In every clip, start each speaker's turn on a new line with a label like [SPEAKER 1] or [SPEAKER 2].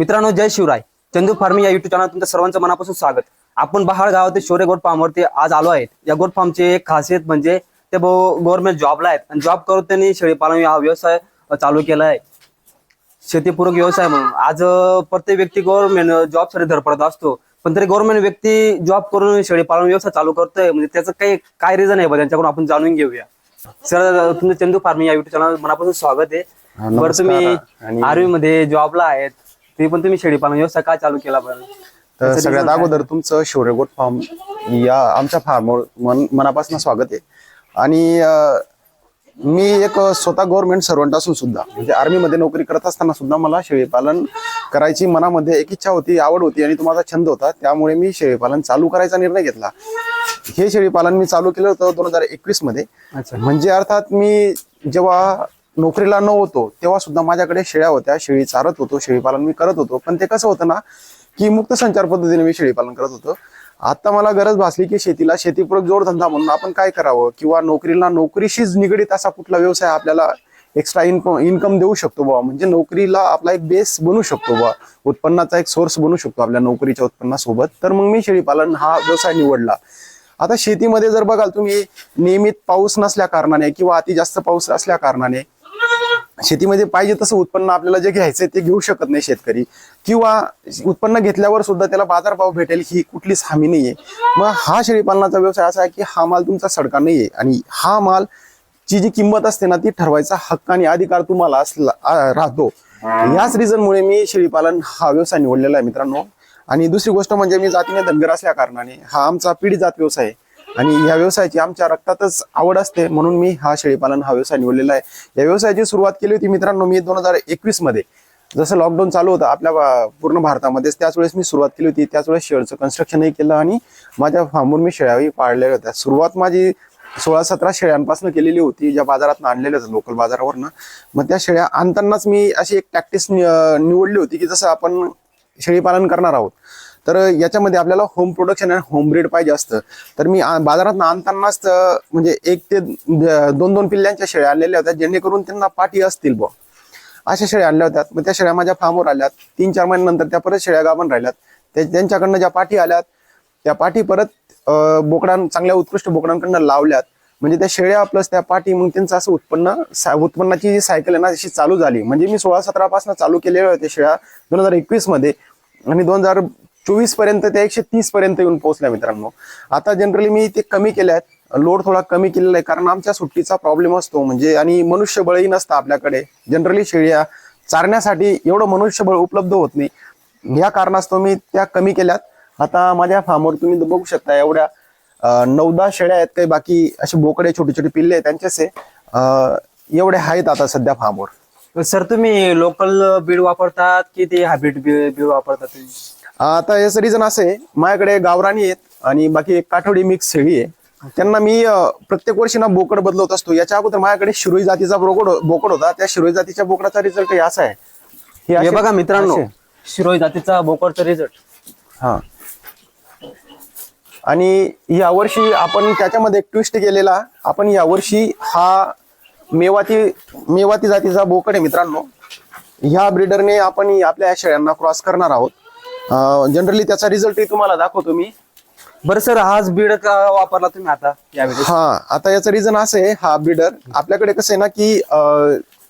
[SPEAKER 1] मित्रांनो, जय शिवराय. चंदू फार्मिंग या YouTube channel तुमच्या सर्वांचं मनापासून स्वागत. आपण बहाळ गावातील शौर्य गोट फार्मवरती आज आलो आहेत. या गोट फार्मची एक खासियत म्हणजे ते गव्हर्नमेंट जॉबला आहेत आणि जॉब करून त्यांनी शेळीपालन हा व्यवसाय चालू केला आहे. शेतीपूरक व्यवसाय म्हणून आज प्रत्येक व्यक्ती गव्हर्नमेंट जॉब साठी धडपडत असतो, पण तरी गव्हर्नमेंट व्यक्ती जॉब करून शेळीपालन व्यवसाय चालू करतोय म्हणजे त्याचं काय रिझन आहे त्यांच्याकडून आपण जाणून घेऊया. सर, तुमचं चंदू फार्मिंग या युट्यूब चॅनल मनापासून स्वागत आहे. बरं, तुम्ही आर्मी मध्ये जॉबला आहेत, ते पण तुम्ही शेळीपालन व्यवसाय काय चालू केला बरं?
[SPEAKER 2] तर सगळ्यात अगोदर तुमचं शौर्य गोट फार्म या आमच्या फार्मवर मनापासून स्वागत आहे. आणि मी एक स्वतः गव्हर्नमेंट सर्वंट असून सुद्धा म्हणजे आर्मी मध्ये नोकरी करत असताना सुद्धा मला शेळीपालन करायची मनामध्ये एक इच्छा होती, आवड होती आणि तो माझा छंद होता. त्यामुळे मी शेळीपालन चालू करायचा निर्णय घेतला. हे शेळीपालन मी चालू केलं होतं 2021 मध्ये. म्हणजे अर्थात मी जेव्हा नोकरीला नव्हतो तेव्हा सुद्धा माझ्याकडे शेळ्या होत्या, शेळी चारत होतो, शेळीपालन मी करत होतो. पण ते कसं होतं ना की मुक्त संचार पद्धतीने मी शेळीपालन करत होतो. आता मला गरज भासली की शेतीला शेतीपूरक जोडधंदा म्हणून आपण काय करावं, किंवा नोकरीला नोकरीशीच निगडीत असा कुठला व्यवसाय आपल्याला एक्स्ट्रा इन्कम देऊ शकतो बाबा, म्हणजे नोकरीला आपला एक बेस बनू शकतो बाबा, उत्पन्नाचा एक सोर्स बनू शकतो आपल्या नोकरीच्या उत्पन्नासोबत. तर मग मी शेळीपालन हा व्यवसाय निवडला. आता शेतीमध्ये जर बघाल तुम्ही, नियमित पाऊस नसल्या कारणाने किंवा अति जास्त पाऊस असल्या कारणाने शेतीमध्ये पाहिजे तसं उत्पन्न आपल्याला जे घ्यायचंय ते घेऊ शकत नाही शेतकरी, किंवा उत्पन्न घेतल्यावर सुद्धा त्याला बाजारभाव भेटेल ही कुठलीच हमी नाहीये. मग हा शेळीपालनाचा व्यवसाय असा आहे की हा माल तुमचा सडका नाहीये आणि हा माल ची जी किंमत असते ना ती ठरवायचा हक्क आणि अधिकार तुम्हाला राहतो. याच रिझनमुळे मी शेळीपालन हा व्यवसाय निवडलेला आहे मित्रांनो. आणि दुसरी गोष्ट म्हणजे मी जातीने धनगर असल्या कारणाने हा आमचा पिढी जात व्यवसाय आहे आणि या व्यवसायाची आमच्या रक्तातच आवड असते, म्हणून मी हा शेळीपालन हा व्यवसाय निवडलेला आहे. या व्यवसायाची सुरुवात केली होती मित्रांनो मी 2021 मध्ये. जसं लॉकडाऊन चालू होतं आपल्या पूर्ण भारतामध्ये, त्याच वेळेस मी सुरुवात केली होती. त्याच वेळेस शेळचं कन्स्ट्रक्शनही केलं आणि माझ्या फार्मवर मी शेळ्याही पाळलेल्या होत्या. सुरुवात माझी 16-17 शेळ्यांपासून केलेली होती, ज्या बाजारात आणलेल्या होत्या लोकल बाजारावरनं. मग त्या शेळ्या आणतानाच मी अशी एक टॅक्टिस निवडली होती की जसं आपण शेळीपालन करणार आहोत तर याच्यामध्ये आपल्याला होम प्रोडक्शन आणि होम ब्रीड पाहिजे असतं. तर मी बाजारात आणतानाच म्हणजे 1 ते 2 पिल्ल्यांच्या शेळ्या आणलेल्या होत्या, जेणेकरून त्यांना पाठी असतील बुवा अशा शेळ्या आणल्या होत्या. मग त्या शेळ्या माझ्या फार्मवर आल्यात. 3-4 महिन्यानंतर त्या परत शेळ्या गाभण राहिल्यात. त्यांच्याकडनं ज्या पाठी आल्यात त्या पाठी परत चांगल्या उत्कृष्ट बोकडांकडनं लावल्यात. म्हणजे त्या शेळ्या प्लस त्या पाठी, मग त्यांचं असं उत्पन्नाची जी सायकल आहे ना अशी चालू झाली. म्हणजे मी 16-17 पासून चालू केलेल्या होत्या शेळ्या 2021 मध्ये आणि 2024 पर्यंत त्या 130 पर्यंत येऊन पोहोचल्या मित्रांनो. आता जनरली मी ते कमी केल्यात, लोड थोडा कमी केलेला आहे, कारण आमच्या सुट्टीचा प्रॉब्लेम असतो म्हणजे, आणि मनुष्यबळही नसतं आपल्याकडे. जनरली शेळ्या चारण्यासाठी एवढं मनुष्यबळ उपलब्ध होत नाही. या कारणास्तव मी त्या कमी केल्यात. आता माझ्या फार्मवर तुम्ही बघू शकता एवढ्या 9-10 शेळ्या आहेत, काही बाकी असे बोकडे छोटे छोटे पिल्ले आहेत त्यांच्याचे एवढे आहेत आता सध्या फार्मवर.
[SPEAKER 1] सर, तुम्ही लोकल बीड वापरतात की ते हायब्रिड बीड वापरतात तुम्ही?
[SPEAKER 2] आता याचं रिझन असं आहे, माझ्याकडे गावरानी आहेत आणि बाकी एक काठवडी मिक्स शेळी आहे. त्यांना मी प्रत्येक वर्षी ना बोकड बदलवत असतो. याच्या अगोदर माझ्याकडे शिरोई जातीचा बोकड होता. त्या शिरोई जातीच्या बोकडाचा रिझल्ट असा आहे.
[SPEAKER 1] हे बघा मित्रांनो, शिरोई जातीचा बोकडचा रिझल्ट.
[SPEAKER 2] हा, आणि यावर्षी आपण त्याच्यामध्ये एक ट्विस्ट केलेला. आपण यावर्षी हा मेवाती जातीचा बोकड आहे मित्रांनो. ह्या ब्रीडरने आपण आपल्या शेळ्यांना क्रॉस करणार आहोत. जनरली त्याचा रिझल्टही तुम्हाला दाखवतो मी.
[SPEAKER 1] बरं सर, हाच ब्रीड का वापरला तुम्ही आता यावेळी?
[SPEAKER 2] हा, आता याचं रिझन असं आहे, हा ब्रीडर आपल्याकडे कसं आहे ना की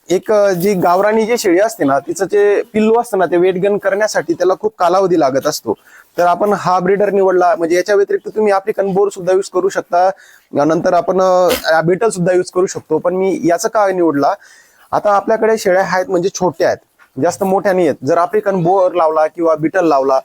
[SPEAKER 2] एक जी गावरानी जी शेळी असते ना तिचं जे पिल्लू असतं ना ते वेट गेन करण्यासाठी त्याला खूप कालावधी लागत असतो. तर आपण हा ब्रीडर निवडला. म्हणजे याच्या व्यतिरिक्त तुम्ही आफ्रिकन बोर सुद्धा यूज करू शकता, नंतर आपण बीटल सुद्धा यूज करू शकतो. पण मी याचं का निवडला, आता आपल्याकडे शेळ्या आहेत म्हणजे छोट्या आहेत, जास्त मोठ्या नाही आहेत. जर आफ्रिकन बोर लावला किंवा बीटल लावला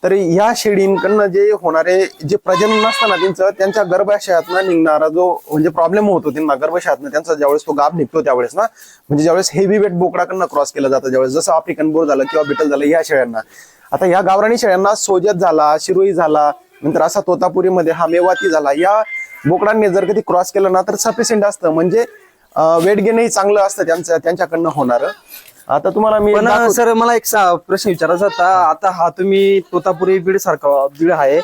[SPEAKER 2] तर ह्या शेळींकडनं जे होणारे जे प्रजनन असतं ना त्यांच्या गर्भाशयातनं निघणारा जो म्हणजे प्रॉब्लेम होतो त्यांना गर्भाशयातनं, त्यांचा ज्यावेळेस तो गाभ निघतो त्यावेळेस ना, म्हणजे ज्यावेळेस हेवी वेट बोकडाकडनं क्रॉस केलं जातं ज्यावेळेस, जसं आफ्रिकन बोर झालं किंवा बीटल झालं ह्या शेळ्यांना. आता ह्या गावरानी शेळ्यांना सोजत झाला, शिरोई झाला, नंतर असा तोतापुरीमध्ये हा मेवाती झाला, या बोकडांनी जर कधी क्रॉस केलं ना तर सफिशियंट असतं, म्हणजे वेट गेनही चांगलं असतं त्यांच्याकडनं होणार. आता तुम्हाला मी
[SPEAKER 1] सर, मला एक प्रश्न विचारायचा होता. आता हा तुम्ही तोतापुरी बीड सारखा बीड आहे,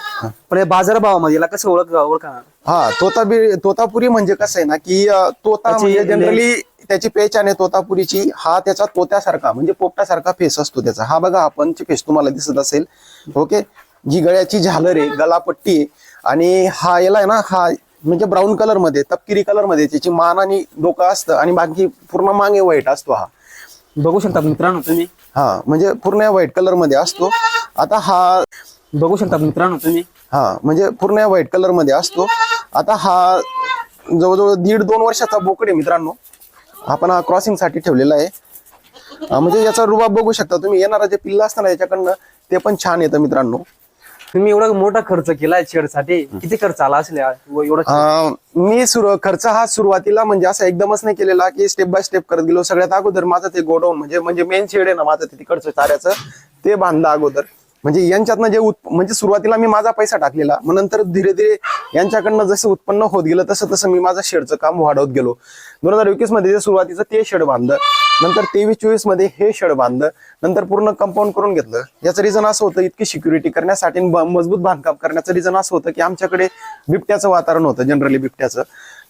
[SPEAKER 1] पण बाजारभावामध्ये याला कसं ओळखणार?
[SPEAKER 2] हा, तोतापुरी म्हणजे कसं आहे ना की तोता म्हणजे जनरली त्याची पेचान आहे तोतापुरीची. हा त्याचा तोत्यासारखा म्हणजे पोपटासारखा फेस असतो त्याचा. हा बघा आपण फेस तुम्हाला दिसत असेल. ओके, जी गळ्याची झालर आहे, गलापट्टी आहे, आणि हा याला आहे ना, हा म्हणजे ब्राऊन कलर मध्ये, तपकिरी कलर मध्ये त्याची मान आणि डोकं असतं, आणि बाकी पूर्ण मागे व्हाईट असतो. हा
[SPEAKER 1] बघू शकता मित्रांनो तुम्ही.
[SPEAKER 2] हा म्हणजे पूर्ण व्हाईट कलर मध्ये असतो. आता हा
[SPEAKER 1] बघू शकता मित्रांनो तुम्ही.
[SPEAKER 2] हा म्हणजे पूर्ण व्हाईट कलर मध्ये असतो. आता हा जवळजवळ 1.5-2 वर्षाचा बोकड आहे मित्रांनो. आपण हा क्रॉसिंग साठी ठेवलेला आहे. म्हणजे याचा रुबाब बघू शकता तुम्ही. येणारा जे पिल्ला असतं ना याच्याकडनं, ते पण छान येतं मित्रांनो.
[SPEAKER 1] तुम्ही एवढा मोठा खर्च केलाय शेडसाठी, किती खर्च आला असेल एवढा?
[SPEAKER 2] मी खर्च हा सुरुवातीला म्हणजे असं एकदमच नाही केलेला, की स्टेप बाय स्टेप करत गेलो. सगळ्यात अगोदर माझं ते गोडाऊन म्हणजे मेन शेड आहे ना माझं, ते तिकडचं चाऱ्याचं, ते बांधलं अगोदर. म्हणजे यांच्यातनं जे म्हणजे सुरुवातीला मी माझा पैसा टाकलेला, मग नंतर धीरे धीरे यांच्याकडनं जसं उत्पन्न होत गेलं तसं तसं मी माझं शेडचं काम वाढवत गेलो. 2021 मध्ये जे सुरुवातीचं ते शेड बांधलं, नंतर 23-24 मध्ये हे शेड बांधलं, नंतर पूर्ण कंपाऊंड करून घेतलं. याचं रिझन असं होतं, इतकी सिक्युरिटी करण्यासाठी मजबूत बांधकाम करण्याचं रिझन असं होतं की आमच्याकडे बिबट्याचं वातावरण होतं, जनरली बिबट्याचं.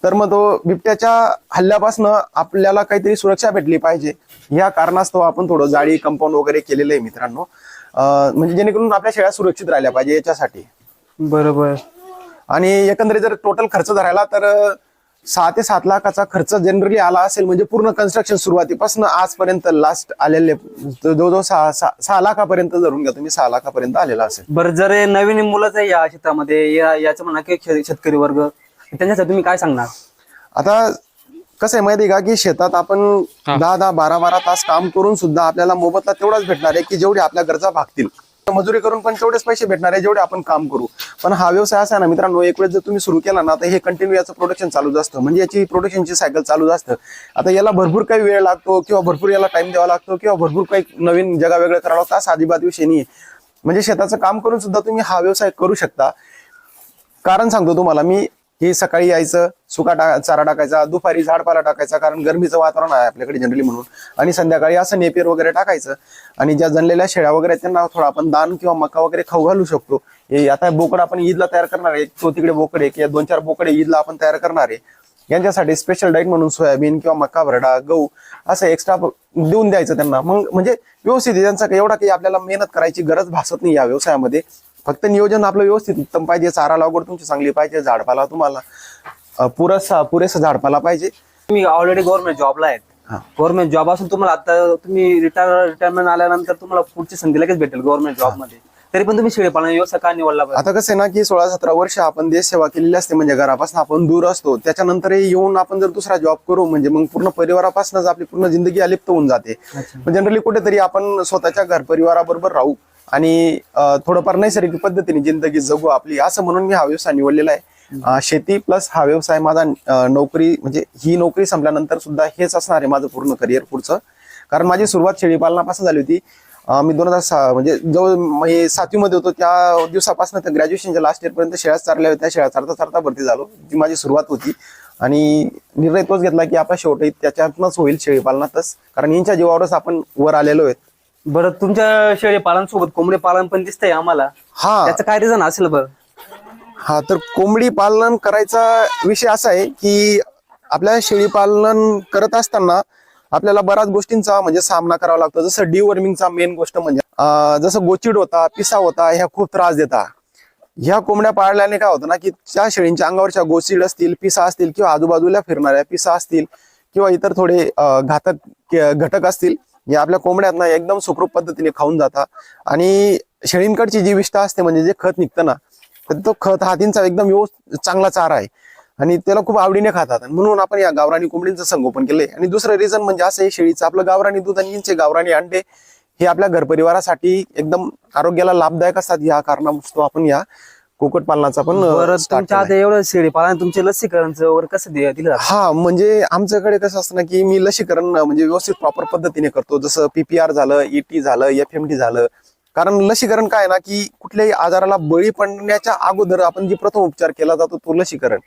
[SPEAKER 2] तर मग तो बिबट्याच्या हल्ल्यापासून आपल्याला काहीतरी सुरक्षा भेटली पाहिजे, या कारणास्तव आपण थोडं जाळी कंपाऊंड वगैरे केलेलं आहे मित्रांनो. म्हणजे जेणेकरून आपल्या शेळ्या सुरक्षित राहिल्या पाहिजे याच्यासाठी.
[SPEAKER 1] बरोबर.
[SPEAKER 2] आणि एकंदरीत जर टोटल खर्च धरायला तर 6 ते 7 लाखाचा खर्च जनरली आला असेल. म्हणजे पूर्ण कन्स्ट्रक्शन सुरुवातीपासून आजपर्यंत लास्ट आलेले जवळजवळ 6 लाखापर्यंत धरून घ्या तुम्ही, 6 लाखापर्यंत आलेला असेल.
[SPEAKER 1] बरं, जर नवीन मुलंच आहे या क्षेत्रामध्ये, याचं म्हणा की शेतकरी वर्ग, त्यांच्यासाठी तुम्ही काय सांगणार?
[SPEAKER 2] आता कसं आहे माहिती आहे का, की शेतात आपण 10-10, 12-12 तास काम करून सुद्धा आपल्याला मोबदला तेवढाच भेटणार आहे की जेवढे आपल्या गरजा भागतील. मजुरी करून पण तेवढेच पैसे भेटणार आहे जेवढे आपण काम करू. पण हा व्यवसाय असा आहे ना मित्रांनो, एक वेळेस जर तुम्ही सुरू केला ना, तर हे कंटिन्यू याचं प्रोडक्शन चालूच असतं. म्हणजे याची प्रोडक्शनची सायकल चालूच असतं. आता याला भरपूर काही वेळ लागतो, किंवा भरपूर याला टाइम द्यावा लागतो, किंवा भरपूर काही नवीन जगा वेगळं करावं लागतं, असा अजिबात विषय नाही. म्हणजे शेताचं काम करून सुद्धा तुम्ही हा व्यवसाय करू शकता. कारण सांगतो तुम्हाला मी, की सकाळी यायचं, सुका चारा टाकायचा, दुपारी झाडपाला टाकायचा, कारण गरमीचं वातावरण आहे आपल्याकडे जनरली म्हणून, आणि संध्याकाळी असं नेपियर वगैरे टाकायचं. आणि ज्या जनलेल्या शेळ्या वगैरे आहेत त्यांना थोडा आपण दाण किंवा मका वगैरे खाऊ घालू शकतो. आता बोकड आपण ईदला तयार करणार आहे, तो तिकडे बोकड आहे, किंवा 2-4 बोकडे ईदला आपण तयार करणार आहे. यांच्यासाठी स्पेशल डाईट म्हणून सोयाबीन किंवा मका, भरडा, गहू असं एक्स्ट्रा देऊन द्यायचं त्यांना. मग म्हणजे व्यवस्थित त्यांचा एवढा काही आपल्याला मेहनत करायची गरज भासत नाही या व्यवसायामध्ये. फक्त नियोजन आपलं व्यवस्थित उत्तम पाहिजे, चारा लागवड तुमची चांगली पाहिजे, झाडपाला तुम्हाला पुरेसा झाडपाला पाहिजे.
[SPEAKER 1] तुम्ही ऑलरेडी गव्हर्नमेंट जॉबला आहेत. गव्हर्नमेंट जॉब असून तुम्हाला आता तुम्ही रिटायरमेंट आल्यानंतर तुम्हाला पुढची संधी लगेच भेटेल गव्हर्नमेंट जॉब मध्ये, तरी पण तुम्ही शेळीपालन व्यवसाय का निवडला?
[SPEAKER 2] आता कसं आहे ना, की 16-17 वर्ष आपण देश सेवा केलेली असते, म्हणजे घरापासून आपण दूर असतो. त्याच्यानंतर येऊन आपण जर दुसरा जॉब करू म्हणजे मग पूर्ण परिवारापासूनच आपली पूर्ण जिंदगी अलिप्त होऊन जाते. जनरली कुठेतरी आपण स्वतःच्या घर परिवाराबरोबर राहू आणि थोडंफार नैसर्गिक पद्धतीने जिंदगी जगू आपली, असं म्हणून मी हा व्यवसाय निवडलेला आहे. शेती प्लस हा व्यवसाय माझा. नोकरी म्हणजे ही नोकरी संपल्यानंतर सुद्धा हेच असणार आहे माझं पूर्ण करिअर पुढचं. कारण माझी सुरुवात शेळीपालनापासून झाली होती. मी 2006 म्हणजे जवळ 7वी मध्ये होतो त्या दिवसापासून तर ग्रॅज्युएशनच्या लास्ट इयर पर्यंत शेळ्या चारल्या होत्या. शेळ्या चारता चारता भरती झालो, जी माझी सुरुवात होती. आणि निर्णय तोच घेतला की आपला शेवटी त्याच्यातनच होईल, शेळीपालनातच, कारण यांच्या जीवावरच आपण वर आलेलो आहेत.
[SPEAKER 1] बरं, तुमच्या शेळी पालन सोबत कोंबडी पालन पण दिसतंय आम्हाला.
[SPEAKER 2] हा,
[SPEAKER 1] त्याचं काय रिझन असेल बरं?
[SPEAKER 2] हा, तर कोंबडी पालन करायचा विषय असा आहे की आपल्या शेळी पालन करत असताना आपल्याला बऱ्याच गोष्टींचा म्हणजे सामना करावा लागतो. जसं डिवर्मिंगचा मेन गोष्ट म्हणजे जसं गोचिड होता, पिसा होता, ह्या खूप त्रास देतात. ह्या कोंबड्या पाळल्याने काय होतं ना, की त्या शेळींच्या अंगावरच्या गोचिड असतील, पिसा असतील, किंवा आजूबाजूला फिरणाऱ्या पिसा असतील, किंवा इतर थोडे घातक घटक असतील, हे आपल्या कोंबड्यांना एकदम सुखरूप पद्धतीने खाऊन जातात. आणि शेळींकडची जी विष्ठा असते म्हणजे जे खत निघतं ना, तर तो खत हा त्यांचा एकदम व्यवस्थित चांगला चारा आहे आणि त्याला खूप आवडीने खातात. म्हणून आपण या गावरानी कोंबडींचं संगोपन केलंय. आणि दुसरं रिझन म्हणजे असं आहे, शेळीचं आपलं गावरानी दूध आणि यांचे गावरानी अंडे हे आपल्या घरपरिवारासाठी एकदम आरोग्याला लाभदायक असतात. या कारणास्तव आपण या कुक्कुटपालनाचा पण
[SPEAKER 1] तुमच्या आता एवढं शेळी पालन, तुमचे लसीकरणचं वगैरे कसं दिलं?
[SPEAKER 2] हा, म्हणजे आमच्याकडे कसं असतं ना, की मी लसीकरण म्हणजे व्यवस्थित प्रॉपर पद्धतीने करतो. जसं PPR झालं, ET झालं, FMT झालं. कारण लसीकरण काय ना, की कुठल्याही आजाराला बळी पडण्याच्या अगोदर आपण जी प्रथम उपचार केला जातो तो लसीकरण.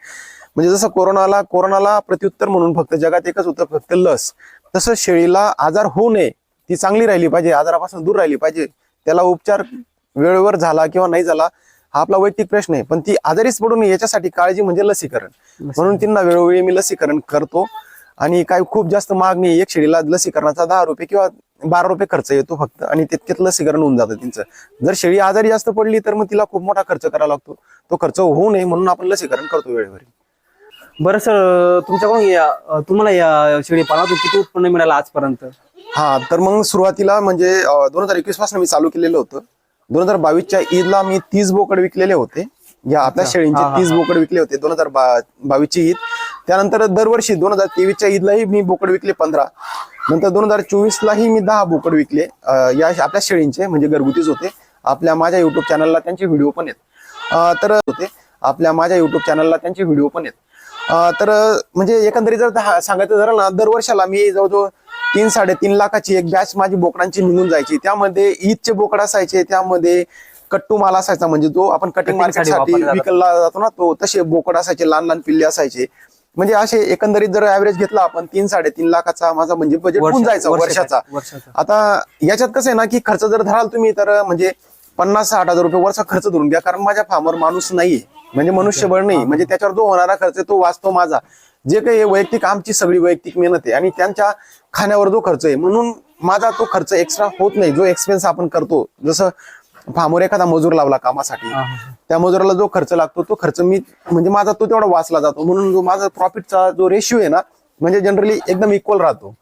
[SPEAKER 2] म्हणजे जसं कोरोनाला प्रत्युत्तर म्हणून फक्त जगात एकच होतं, फक्त लस. तसं शेळीला आजार होऊ नये, ती चांगली राहिली पाहिजे, आजारापासून दूर राहिली पाहिजे, त्याला उपचार वेळेवर झाला किंवा नाही झाला हा आपला वैयक्तिक प्रश्न आहे, पण ती आजारीच पडू नये याच्यासाठी काळजी म्हणजे लसीकरण. म्हणून त्यांना वेळोवेळी मी लसीकरण करतो. आणि काही खूप जास्त मागणी, एक शेळीला लसीकरणाचा 10 रुपये किंवा 12 रुपये खर्च येतो फक्त, आणि तितक्यात लसीकरण होऊन जातं त्यांचं. जर शेळी आजारी जास्त पडली तर मग तिला खूप मोठा खर्च करावा लागतो. तो खर्च होऊ नये म्हणून आपण लसीकरण करतो वेळेवर.
[SPEAKER 1] बरं सर, तुमच्याकडून तुम्हाला या शेळी पालनातून किती उत्पन्न मिळालं आजपर्यंत?
[SPEAKER 2] हा, तर मग सुरुवातीला म्हणजे 2021 पासून मी चालू केलेलं होतं. 2022च्या ईदला मी 30 बोकड विकलेले होते. या आपल्या शेळींचे 30 बोकड विकले होते 2022ची ईद. त्यानंतर दरवर्षी 2023च्या ईदलाही मी बोकड विकले 15. नंतर 2024लाही मी 10 बोकड विकले या आपल्या शेळींचे, म्हणजे घरगुतीच होते. आपल्या माझ्या युट्यूब चॅनलला त्यांचे व्हिडिओ पण आहेत. तर होते आपल्या माझ्या युट्यूब चॅनलला त्यांचे व्हिडिओ पण आहेत. तर म्हणजे एकंदरीत जर सांगायचं झालं ना, दरवर्षाला मी जवळजवळ 3-3.5 लाखाची एक बॅच माझी बोकडांची निघून जायची. त्यामध्ये ईदचे बोकड असायचे, त्यामध्ये कट्टू माल असायचा, म्हणजे जो आपण कटिंग मार्केटसाठी विकला जातो ना, तो तसे बोकड असायचे, लहान लहान पिल्ले असायचे. म्हणजे असे एकंदरीत जर ऍव्हरेज घेतला आपण 3-3.5 लाखाचा माझा म्हणजे बजेट होऊन जायचा वर्षाचा. आता याच्यात कसं आहे ना, की खर्च जर धराल तुम्ही तर म्हणजे 50-60 हजार रुपये वर्ष खर्च धरून घ्या, कारण माझ्या फार्मवर माणूस नाहीये, म्हणजे मनुष्यबळ नाही. म्हणजे त्याच्यावर जो होणारा खर्च तो वाचतो माझा. जे काही वैयक्तिक आमची सगळी वैयक्तिक मेहनत आहे आणि त्यांच्या खाण्यावर जो खर्च आहे, म्हणून माझा तो खर्च एक्स्ट्रा होत नाही. जो एक्सपेन्स आपण करतो, जसं फार्मवर एखादा मजूर लावला कामासाठी, त्या मजुराला जो खर्च लागतो तो खर्च मी म्हणजे माझा तो तेवढा वाचला जातो. म्हणून जो माझा प्रॉफिटचा जो रेशिओ आहे ना, म्हणजे जनरली एकदम इक्वल राहतो.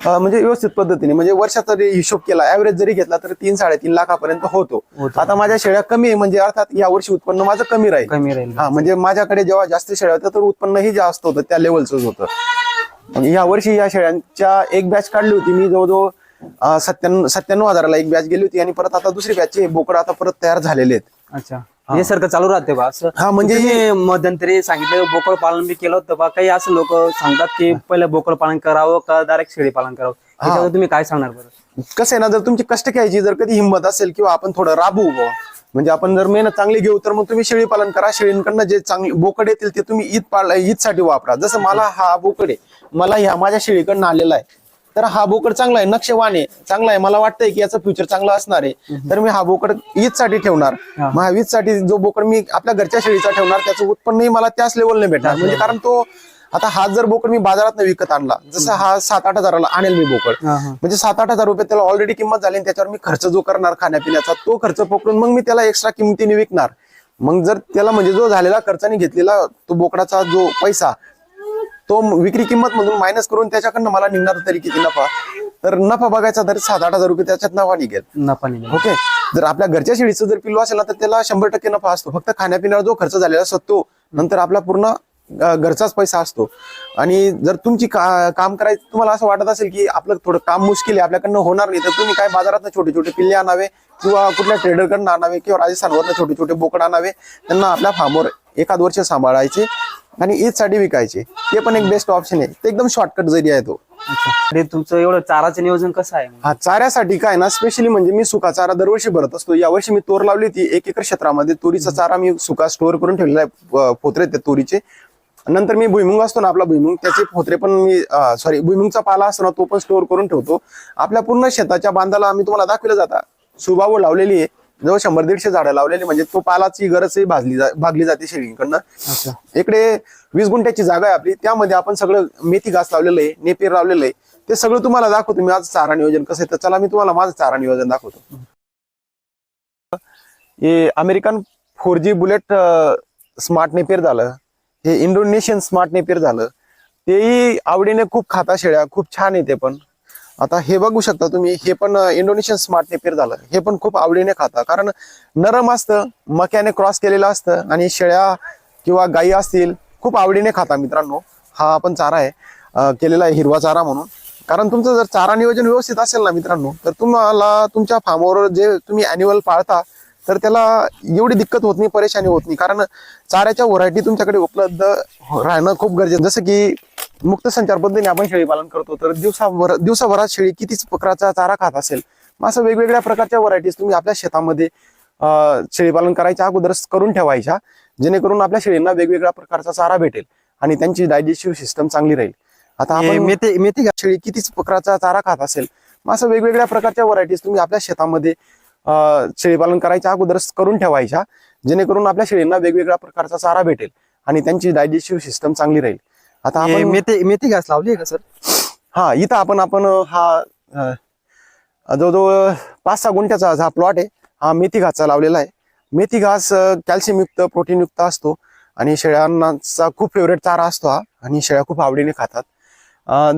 [SPEAKER 2] म्हणजे व्यवस्थित पद्धतीने, म्हणजे वर्षाचा जरी हिशोब केला, ऍव्हरेज जरी घेतला तर 3-3.5 लाखापर्यंत होतो. आता माझ्या शेळ्या कमी आहे, म्हणजे अर्थात या वर्षी उत्पन्न माझं कमी राहील. हा, म्हणजे माझ्याकडे जेव्हा जास्त शेळ्या होत्या तर उत्पन्नही जास्त होतं, त्या लेवलच होतं. या वर्षी या शेळ्यांच्या एक बॅच काढली होती मी, जवळजवळ 97 हजाराला एक बॅच गेली होती. आणि परत आता दुसरी बॅचचे बोकड आता परत तयार झालेले आहेत.
[SPEAKER 1] अच्छा, हे सारखं चालू राहते बा असं?
[SPEAKER 2] हा, म्हणजे
[SPEAKER 1] मध्यंतरी सांगितलं बोकड पालन बी केलं होतं बा. काही असं लोक सांगतात की पहिले बोकड पालन करावं का डायरेक्ट शेळी पालन करावं, त्याच्यावर तुम्ही काय सांगणार बरं?
[SPEAKER 2] कसं आहे ना, जर तुमची कष्ट घ्यायची जर कधी हिंमत असेल किंवा आपण थोडं राबवू, म्हणजे आपण जर मेहनत चांगली घेऊ, तर मग तुम्ही शेळी पालन करा. शेळींकडनं जे चांगले बोकड येतील ते तुम्ही ईदसाठी वापरा. जसं मला हा बोकड आहे, मला ह्या माझ्या शेळीकडनं आलेला आहे, तर हा बोकड चांगला आहे, नक्षवान आहे, चांगला आहे, मला वाटतंय की याचं फ्युचर चांगलं असणार आहे, तर मी हा बोकड ईदसाठी ठेवणार. मग हा ईदसाठी जो बोकड मी आपल्या घरच्या शेळीचा ठेवणार, त्याचं उत्पन्नही मला त्याच लेवलने भेटणार. म्हणजे कारण तो आता हा जर बोकड मी बाजारात विकत आणला, जसं हा 7-8 हजाराला आणेल मी बोकड, म्हणजे 7-8 हजार रुपये त्याला ऑलरेडी किंमत झाली. त्याच्यावर मी खर्च जो करणार खाण्यापिण्याचा, तो खर्च पकडून मग मी त्याला एक्स्ट्रा किमतीने विकणार. मग जर त्याला म्हणजे जो झालेला खर्चाने घेतलेला तो बोकडाचा जो पैसा, तो विक्री किंमत मधून मायनस करून त्याच्याकडनं मला निघणार तरी किती नफा, तर नफा बघायचा तर 7-8 हजार रुपये त्याच्यात नफा निघेल. ओके, जर आपल्या घरच्या शेळीचं जर पिल्लू असेल ना, तर त्याला 100% नफा असतो. फक्त खाण्यापिण्यावर जो खर्च झालेला असतो तो नंतर आपला पूर्ण घरचाच पैसा असतो. आणि जर तुमची काम करायचं तुम्हाला असं वाटत असेल की आपलं थोडं काम मुश्किल आहे, आपल्याकडनं होणार नाही, तर तुम्ही काय बाजारात छोटे छोटे पिल्ले आणावे किंवा कुठल्या ट्रेडरकडनं आणावे किंवा राजस्थानवरनं छोटे छोटे बोकड आणावे, त्यांना आपल्या फार्मवर 1 वर्ष सांभाळायचे आणि ईदसाठी विकायचे. ते पण एक बेस्ट ऑप्शन आहे. ते एकदम शॉर्टकट जरी आहे तो.
[SPEAKER 1] तुमचं एवढं चाराचं नियोजन कसं आहे?
[SPEAKER 2] हा, चाऱ्यासाठी काय ना, स्पेशली म्हणजे मी सुका चारा दरवर्षी भरत असतो. यावर्षी मी तोर लावली होती 1 एकर क्षेत्रामध्ये. तुरीचा चारा मी सुका स्टोअर करून ठेवलेला आहे, पोत्रे ते तुरीचे. नंतर मी भुईमुंग असतो ना आपला भुईमुंग, त्याचे पोत्रे पण मी भुईमुंगचा पाला असतो ना, तो पण स्टोअर करून ठेवतो. आपल्या पूर्ण शेताच्या बांधाला आम्ही तुम्हाला दाखवलं जाता सुबावड लावलेली आहे, जवळ 100-150 झाडं लावलेली, म्हणजे तो पालाची गरजही भागली जाते शेळींकडनं. इकडे 20 गुंठ्याची जागा आहे आपली, त्यामध्ये आपण सगळं मेथी घास लावलेलं आहे, नेपियर लावलेलं आहे. ते सगळं तुम्हाला दाखवतो मी आज चारा नियोजन कसं आहे. तर चला मी तुम्हाला माझं चारा नियोजन दाखवतो. हे American 4G bullet smart Napier झालं, हे इंडोनेशियन स्मार्ट नेपियर झालं, तेही आवडीने खूप खाता शेळ्या, खूप छान आहे ते पण. आता हे बघू शकता तुम्ही, हे पण इंडोनेशियन स्मार्ट नेपियर झालं, हे पण खूप आवडीने खाता, कारण नरम असतं, मक्याने क्रॉस केलेलं असतं आणि शेळ्या किंवा गायी असतील खूप आवडीने खाता मित्रांनो. हा आपण चारा आहे केलेला आहे, हिरवा चारा म्हणून. कारण तुमचं जर चारा नियोजन व्यवस्थित असेल ना मित्रांनो, तर तुम्हाला तुमच्या फार्मवर जे तुम्ही अॅन्युअल पाळता तर त्याला एवढी दिक्कत होत नाही, परेशानी होत नाही. कारण चाऱ्याच्या व्हरायटी तुमच्याकडे उपलब्ध राहणं खूप गरजेचं. जसं की मुक्त संचार पद्धतीने आपण शेळी पालन करतो, तर दिवसाभरात शेळी कितीच प्रकारचा चारा खात असेल, मग असं वेगवेगळ्या प्रकारच्या व्हरायटीज तुम्ही आपल्या शेतामध्ये शेळी पालन करायच्या अगोदर करून ठेवायच्या, जेणेकरून आपल्या शेळींना वेगवेगळ्या प्रकारचा चारा भेटेल आणि त्यांची डायजेस्टिव्ह सिस्टम चांगली राहील. आता आपण मेथी शेळी कितीच प्रकारचा चारा खात असेल, मग असं वेगवेगळ्या प्रकारच्या व्हरायटीज तुम्ही आपल्या शेतामध्ये शेळी पालन करायच्या अगोदर करून ठेवायच्या, जेणेकरून आपल्या शेळींना वेगवेगळ्या प्रकारचा चारा भेटेल आणि त्यांची डायजेस्टिव्ह सिस्टम चांगली राहील. आता
[SPEAKER 1] हे
[SPEAKER 2] आपण
[SPEAKER 1] मेथी घास लावली आहे का सर?
[SPEAKER 2] हा इथं आपण हा जवळजवळ 5-6 गुंठ्याचा हा प्लॉट आहे. हा मेथी घासचा लावलेला आहे. मेथी घास कॅल्शियम युक्त, प्रोटीन युक्त असतो आणि शेळ्यांचा खूप फेवरेट चारा असतो हा, आणि शेळ्या खूप आवडीने खातात.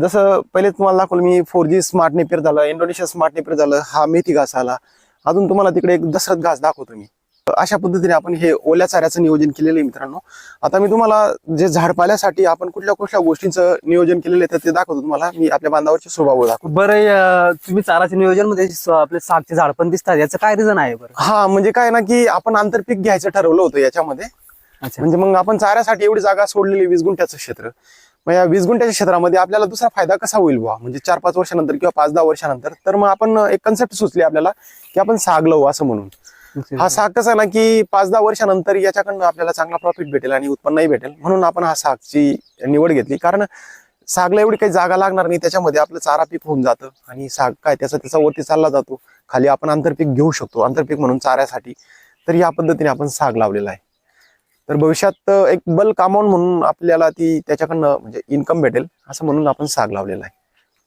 [SPEAKER 2] जसं पहिले तुम्हाला दाखवलं मी 4G स्मार्ट नेपियर झालं, इंडोनेशिया स्मार्ट नेपियर झालं, हा मेथी घास आला. अजून तुम्हाला तिकडे एक दशरथ घास दाखवतो मी. अशा पद्धतीने आपण हे ओल्या चाऱ्याचं नियोजन केलेलं आहे मित्रांनो. आता मी तुम्हाला जे झाडपाल्यासाठी आपण कुठल्या कुठल्या गोष्टींचं नियोजन केलेलं आहे तर ते दाखवतो तुम्हाला. मी आपल्या बांधावरचे स्वभाव दाखवतो.
[SPEAKER 1] बरं, तुम्ही चाराच्या नियोजन मध्ये आपले सागचे झाड पण दिसतात, याचं काय रिझन आहे बरं?
[SPEAKER 2] हा म्हणजे काय ना की आपण आंतरपीक घ्यायचं ठरवलं होतं याच्यामध्ये.
[SPEAKER 1] अच्छा.
[SPEAKER 2] म्हणजे मग आपण चाऱ्यासाठी एवढी जागा सोडलेली 20 गुंठ्याचं क्षेत्र. मग या 20 गुंठ्याच्या क्षेत्रामध्ये आपल्याला दुसरा फायदा कसा होईल बुवा, म्हणजे 4-5 वर्षानंतर किंवा 5-10 वर्षानंतर. तर मग आपण एक कन्सेप्ट सुचली आपल्याला की आपण साग लावू असं म्हणून. हा साग कसा ना की 5-10 वर्षानंतर याच्याकडनं आपल्याला चांगला प्रॉफिट भेटेल आणि उत्पन्नही भेटेल, म्हणून आपण हा सागची निवड घेतली. कारण सागला एवढी काही जागा लागणार नाही, त्याच्यामध्ये आपलं चारा पीक होऊन जातं आणि साग काय त्याचा वरती चालला जातो. खाली आपण आंतरपीक घेऊ शकतो, आंतरपीक म्हणून चाऱ्यासाठी. तर या पद्धतीने आपण साग लावलेला आहे. तर भविष्यात एक बल्क अमाऊंट म्हणून आपल्याला ती त्याच्याकडनं म्हणजे इन्कम भेटेल असं म्हणून आपण साग लावलेला आहे.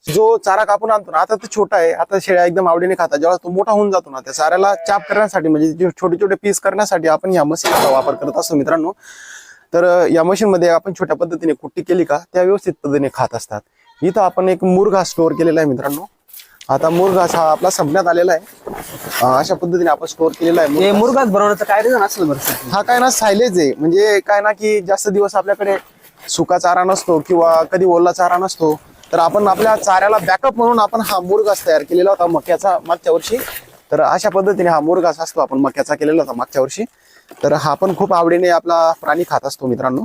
[SPEAKER 2] जो चारा कापून आणतो ना, आता तो छोटा आहे, आता शेळ्या एकदम आवडीने खातात. जेव्हा तो मोठा होऊन जातो ना, त्या चाऱ्याला चाप करण्यासाठी म्हणजे छोटे छोटे पीस करण्यासाठी आपण या मशीनचा वापर करत असतो मित्रांनो. तर या मशीन मध्ये आपण छोट्या पद्धतीने कुट्टी केली का त्या व्यवस्थित पद्धतीने खात असतात. इथं आपण एक मुरघास स्टोअर केलेला आहे मित्रांनो. आता मुरघास हा आपला संपण्यात आलेला आहे. अशा पद्धतीने आपण स्टोअर केलेला आहे.
[SPEAKER 1] हे मुरघास बनवण्याचं काय रिझन असेल बरं सर?
[SPEAKER 2] हा काय ना सायलेज आहे, म्हणजे काय ना की जास्त दिवस आपल्याकडे सुका चारा नसतो किंवा कधी ओला चारा नसतो, तर आपण आपल्या चाऱ्याला बॅकअप म्हणून आपण हा मुरघास तयार केलेला होता मक्याचा मागच्या वर्षी. तर अशा पद्धतीने हा मुरघास असतो आपण मक्याचा केलेला होता मागच्या वर्षी. तर हा पण खूप आवडीने आपला प्राणी खात असतो मित्रांनो.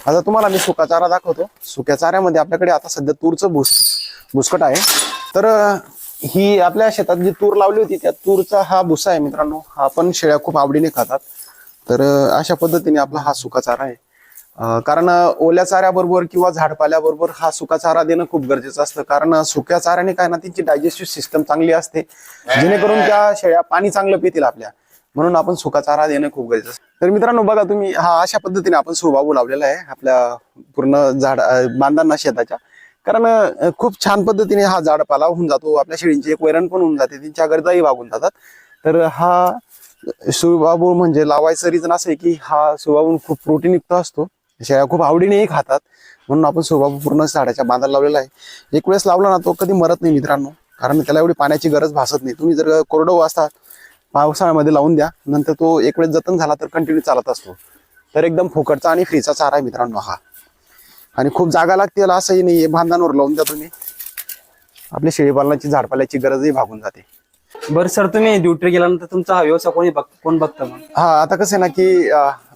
[SPEAKER 2] आता तुम्हाला मी सुका चारा दाखवतो. सुक्या चाऱ्यामध्ये आपल्याकडे आता सध्या तूरचं भुसकट आहे. तर ही आपल्या शेतात जी तूर लावली होती त्या तूरचा हा भुसा आहे मित्रांनो. हा पण शेळ्या खूप आवडीने खातात. तर अशा पद्धतीने आपला हा सुका चारा आहे. कारण ओल्या चाऱ्याबरोबर किंवा झाडपाल्याबरोबर हा सुका चारा देणं खूप गरजेचं असतं. कारण सुक्या चाऱ्याने काय ना त्यांची डायजेस्टिव्ह सिस्टम चांगली असते, जेणेकरून त्या शेळ्या पाणी चांगलं पितील आपल्या, म्हणून आपण सुका चारा देणं खूप गरजेचं असतं. तर मित्रांनो बघा तुम्ही, हा अशा पद्धतीने आपण सुबाबू लावलेला आहे आपल्या पूर्ण झाड बांधांना शेताच्या. कारण खूप छान पद्धतीने हा झाडपाला होऊन जातो, आपल्या शेळींची एक वैरण पण होऊन जाते, त्यांच्या गरजाही भागून जातात. तर हा सुबाबू म्हणजे लावायचं रिझन असं आहे की हा सुबाबू खूप प्रोटीन युक्त असतो, शेळ्या खूप आवडीनेही खातात, म्हणून आपण सुबाबू पूर्ण झाडाच्या बांधाला लावलेला आहे. एक वेळेस लावला ना तो कधी मरत नाही मित्रांनो, कारण त्याला एवढी पाण्याची गरज भासत नाही. तुम्ही जर कोरडवाहू असतात पावसाळ्यामध्ये लावून द्या, नंतर तो एक वेळेस जतन झाला तर कंटिन्यू चालत असतो. तर एकदम फुकटचा आणि फ्रीचा चारा आहे मित्रांनो हा. आणि खूप जागा लागते याला, असंही नाही, बांधांवर लावून द्या तुम्ही, आपल्या शेळीपालनाची झाडपाल्याची गरजही भागून जाते.
[SPEAKER 1] बरं सर, तुम्ही ड्युटी गेल्यानंतर तुमचा हा व्यवसाय कोण बघतं मग?
[SPEAKER 2] हा आता कसं आहे ना की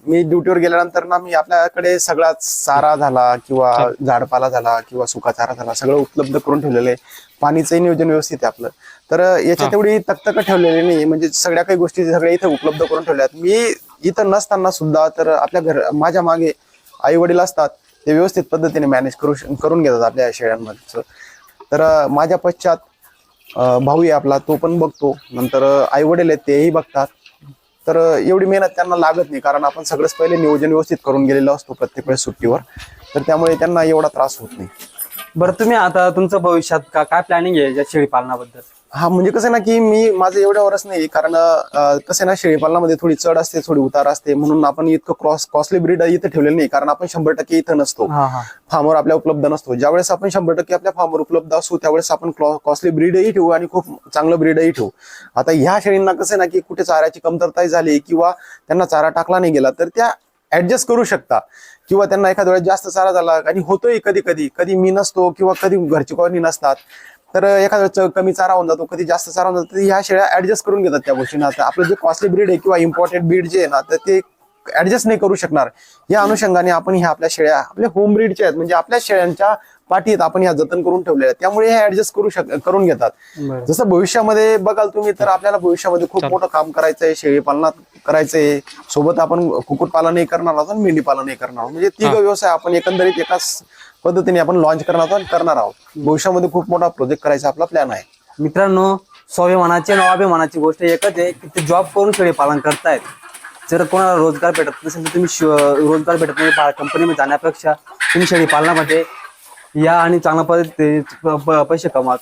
[SPEAKER 2] मी ड्युटीवर गेल्यानंतर ना मी आपल्याकडे सगळा चारा झाला किंवा झाडपाला झाला किंवा सुका चारा झाला सगळं उपलब्ध करून ठेवलेलं आहे. पाणीचंही नियोजन व्यवस्थित आहे आपलं. तर याच्यात एवढी तकतक ठेवलेली नाही, म्हणजे सगळ्या काही गोष्टी सगळ्या इथे उपलब्ध करून ठेवल्या आहेत. मी इथं नसताना सुद्धा तर आपल्या माझ्या मागे आई वडील असतात, ते व्यवस्थित पद्धतीने मॅनेज करून घेतात आपल्या शेळ्यांमध्ये. तर माझ्या पश्चात भाऊ आहे आपला, तो पण बघतो, नंतर आई वडील आहेत तेही बघतात. तर एवढी मेहनत त्यांना लागत नाही, कारण आपण सगळंच पहिले नियोजन व्यवस्थित करून गेलेलो असतो प्रत्येक वेळेस सुट्टीवर. तर त्यामुळे त्यांना एवढा त्रास होत नाही.
[SPEAKER 1] बरं, तुम्ही आता तुमचं भविष्यात काय प्लॅनिंग आहे या शेळी पालनाबद्दल?
[SPEAKER 2] हा म्हणजे कसं ना की मी माझं एवढ्या वरच नाही, कारण कसं ना शेळीपालनामध्ये थोडी चढ असते, थोडी उतार असते, म्हणून आपण इतकं कॉस्टली ब्रीड इथे ठेवलेलं नाही. कारण आपण 100% इथं नसतो, फार्मवर आपल्या उपलब्ध नसतो. ज्यावेळेस आपण 100% आपल्या फार्मवर उपलब्ध असू त्यावेळेस आपण कॉस्टली ब्रीडही ठेवू आणि खूप चांगलं ब्रीडही ठेवू. आता ह्या शेळींना कसं ना की कुठे चाऱ्याची कमतरता झाली किंवा त्यांना चारा टाकला नाही गेला तर त्या ऍडजस्ट करू शकता, किंवा त्यांना एखाद्या वेळेस जास्त चारा झाला आणि होतोय कधी मी नसतो किंवा कधी घरची कोणी नसतात, तर एखाद्या वेळेस कमी चारा होऊन जातो, कधी जास्त चारा होऊन जातो. ह्या शेळ्या ऍडजस्ट करून घेतात त्या गोष्टींना. आपलं जे कॉस्टली ब्रीड आहे किंवा इम्पॉर्टंट ब्रीड जे आहे ना, तर ते ऍडजस्ट नाही करू शकणार. या अनुषंगाने आपण ह्या आपल्या शेळ्या आपल्या होम ब्रीडच्या आहेत, म्हणजे आपल्या शेळ्यांच्या पाठीत आपण ह्या जतन करून ठेवलेल्या आहेत, त्यामुळे हे ऍडजस्ट करून घेतात. जसं भविष्यामध्ये बघाल तुम्ही, तर आपल्याला भविष्यामध्ये खूप मोठं काम करायचंय, शेळी पालनात करायचंय, सोबत आपण कुक्कुटपालनही करणार आहोत आणि मेंढी पालनही करणार आहोत. म्हणजे तिघ व्यवसाय आपण एकंदरीत एकाच पद्धतीने आपण लॉन्च करणार आहोत. भविष्यामध्ये खूप मोठा प्रोजेक्ट करायचा आपला प्लॅन आहे.
[SPEAKER 1] मित्रांनो, स्वाभिमानाची आणि अभिमानाची गोष्ट एकच आहे की ते जॉब करून शेळी पालन करतायत. जर कोणाला रोजगार भेटत नसेल तर तुम्ही रोजगार भेटत नाही कंपनीमध्ये जाण्यापेक्षा तुम्ही शेळी पालनामध्ये या आणि चांगल्या पद्धतीने पैसे कमवा.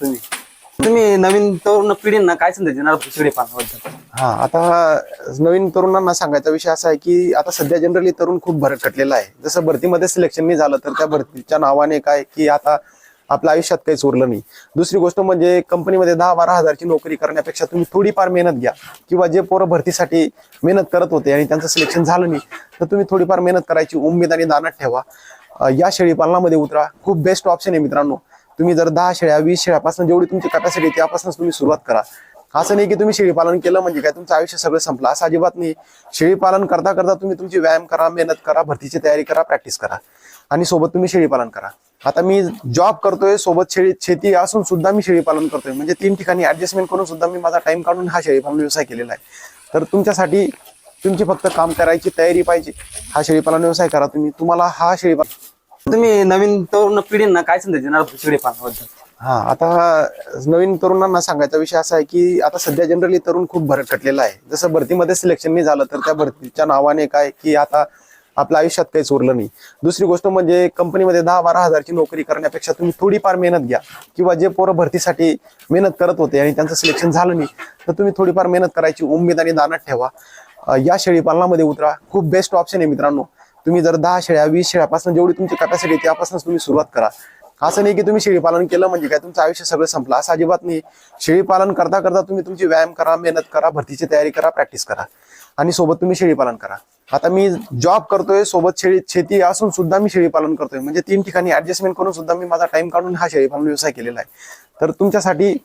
[SPEAKER 1] तुम्ही नवीन तरुण पिढींना काय संदेश देणार शेळी पालनाबद्दल?
[SPEAKER 2] हा, आता नवीन तरुणांना सांगायचा विषय असा आहे की आता सध्या जनरली तरुण खूप भरकटलेला आहे. जसं भरतीमध्ये सिलेक्शन नाही झालं तर त्या भरतीच्या नावाने काय की आता आपल्या आयुष्यात काहीच उरलं नाही. दुसरी गोष्ट म्हणजे कंपनीमध्ये 10-12 हजारची नोकरी करण्यापेक्षा तुम्ही थोडीफार मेहनत घ्या, किंवा जे पोरं भरतीसाठी मेहनत करत होते आणि त्यांचं सिलेक्शन झालं नाही तर तुम्ही थोडीफार मेहनत करायची उमेद आणि दानात ठेवा. या शेळी पालनामध्ये उतरा. खूप बेस्ट ऑप्शन आहे मित्रांनो. तुम्ही जर 10 शेळ्या 20 शेळ्यापासून जेवढी तुमची कॅपॅसिटी त्यापासून तुम्ही सुरुवात करा. असं नाही की तुम्ही शेळी पालन केलं म्हणजे काय तुमचं आयुष्य सगळं संपलं, असं अजिबात नाही. शेळी पालन करता करता तुम्ही तुमची व्यायाम करा, मेहनत करा, भरतीची तयारी करा, प्रॅक्टिस करा आणि सोबत तुम्ही शेळी पालन करा. आता मी जॉब करतोय, सोबत शेती असून सुद्धा मी शेळी पालन करतोय, म्हणजे 3 ठिकाणी ऍडजस्टमेंट करून सुद्धा मी माझा टाइम काढून हा शेळी पालन व्यवसाय केलेला आहे. तर तुमच्यासाठी तुमची फक्त काम करायची तयारी पाहिजे. हा शेळी पालन व्यवसाय करा तुम्ही. तुम्हाला हा शेळी
[SPEAKER 1] तुम्ही नवीन तरुण पिढींना काय संदेश देणार शेळी पालनाबद्दल?
[SPEAKER 2] हा, आता नवीन तरुणांना सांगायचा विषय असा आहे की आता सध्या जनरली तरुण खूप भरकटलेला आहे. जसं भरतीमध्ये सिलेक्शन नाही झालं तर त्या भरतीच्या नावाने काय की आता आपल्या आयुष्यात काहीच उरलं नाही. दुसरी गोष्ट म्हणजे कंपनीमध्ये 10-12 हजारची नोकरी करण्यापेक्षा तुम्ही थोडीफार मेहनत घ्या, किंवा जे पोरं भरतीसाठी मेहनत करत होते आणि त्यांचं सिलेक्शन झालं नाही तर तुम्ही थोडीफार मेहनत करायची उमेद आणि दानात ठेवा. या शेळी पालनामध्ये उतरा. खूप बेस्ट ऑप्शन आहे मित्रांनो. तुम्ही जर 10 शेळ्या 20 शेळ्यापासून जेवढी तुमची कॅपॅसिटी त्यापासून तुम्ही सुरुवात करा. असं नाही की तुम्ही शेळी पालन केलं म्हणजे काय तुमचं आयुष्य सगळं संपलं, असं अजिबात नाही. शेळी पालन करता करता तुम्ही तुमची व्यायाम करा, मेहनत करा, भरतीची तयारी करा, प्रॅक्टिस करा आणि सोबत तुम्ही शेळी पालन करा. आता मी जॉब करतोय, सोबत शेती असून सुद्धा मी शेळी पालन करतोय, म्हणजे 3 ठिकाणी ऍडजस्टमेंट करून सुद्धा मी माझा टाइम काढून हा शेळी पालन व्यवसाय केलेला आहे. तर तुमच्यासाठी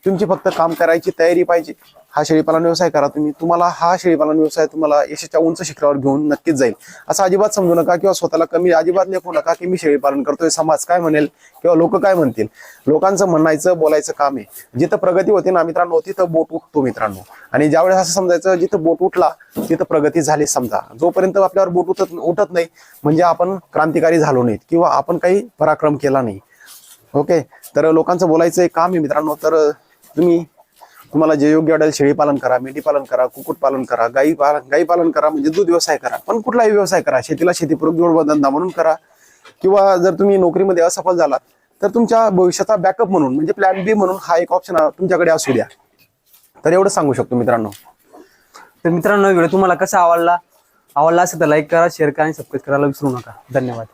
[SPEAKER 2] तुमची फक्त काम करायची तयारी पाहिजे. हा शेळी पालन व्यवसाय करा तुम्ही. तुम्हाला हा शेळी पालन व्यवसाय तुम्हाला यशाच्या उंच शिखरावर घेऊन नक्कीच जाईल. असं अजिबात समजू नका किंवा स्वतःला कमी अजिबात लेखू नका की मी शेळी पालन करतोय, समाज काय म्हणेल किंवा लोक काय म्हणतील. लोकांचं म्हणायचं बोलायचं काम आहे. जिथं प्रगती होते ना मित्रांनो तिथं बोट उठतो मित्रांनो. आणि ज्यावेळेस असं समजायचं जिथं बोट उठला तिथं प्रगती झाली समजा. जोपर्यंत आपल्यावर बोट उठत नाही म्हणजे आपण क्रांतिकारी झालो नाहीत किंवा आपण काही पराक्रम केला नाही. ओके, तर लोकांचं बोलायचं एक काम आहे मित्रांनो. तर तुम्हाला जे योग्य वाटेल शेळी पालन करा, मेंढी पालन करा, कुक्कुट पालन करा, गाई पालन करा, म्हणजे दूध व्यवसाय करा. पण कुठलाही व्यवसाय करा, शेतीला शेतीपूरक जोडधंदा म्हणून करा, किंवा जर तुम्ही नोकरीमध्ये असफल झालात तर तुमच्या भविष्याचा बॅकअप म्हणून म्हणजे प्लॅन बी म्हणून हा एक ऑप्शन तुमच्याकडे असू द्या. तर एवढं सांगू शकतो मित्रांनो.
[SPEAKER 1] तर मित्रांनो व्हिडिओ तुम्हाला कसा आवडला असेल तर लाईक करा, शेअर करा आणि सबस्क्राईब करायला विसरू नका. धन्यवाद.